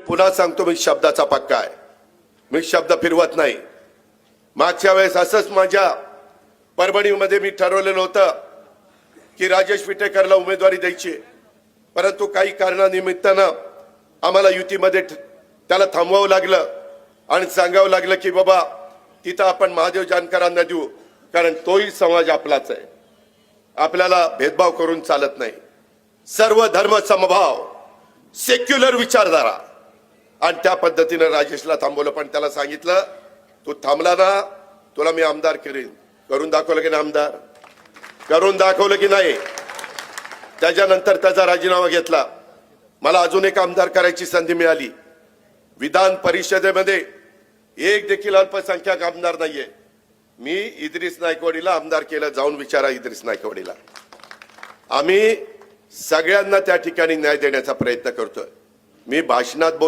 पुन्हा सांगतो, मी शब्दाचा पक्का आहे, मी शब्द फिरवत नाही. मागच्या वेळेस असंच माझ्या परभणीमध्ये मी ठरवलेलं होतं की राजेश विटेकरला उमेदवारी द्यायची, परंतु काही कारणानिमित्तानं आम्हाला युतीमध्ये त्याला थांबवावं लागलं आणि सांगावं लागलं की बाबा तिथं आपण महादेव जानकरांना देऊ, कारण तोही समाज आपलाच आहे, आपल्याला भेदभाव करून चालत नाही. सर्व धर्म समभाव, सेक्युलर विचारधारा, आणि त्या पद्धतीने राजेशला थांबवलं. पण त्याला सांगितलं तू थांबला ना, तुला मी आमदार करेन. करून दाखवलं की नाही आमदार? करून दाखवलं की नाही? त्याच्यानंतर त्याचा राजीनामा घेतला. मला अजून एक आमदार करायची संधी मिळाली. विधान परिषदेमध्ये एक देखील अल्पसंख्याक आमदार नाहीये. मी इद्रिस नायकवडीला आमदार केलं. जाऊन विचारा इद्रिस नायकवडीला. आम्ही सगळ्यांना त्या ठिकाणी न्याय देण्याचा प्रयत्न करतोय. मी भाषणात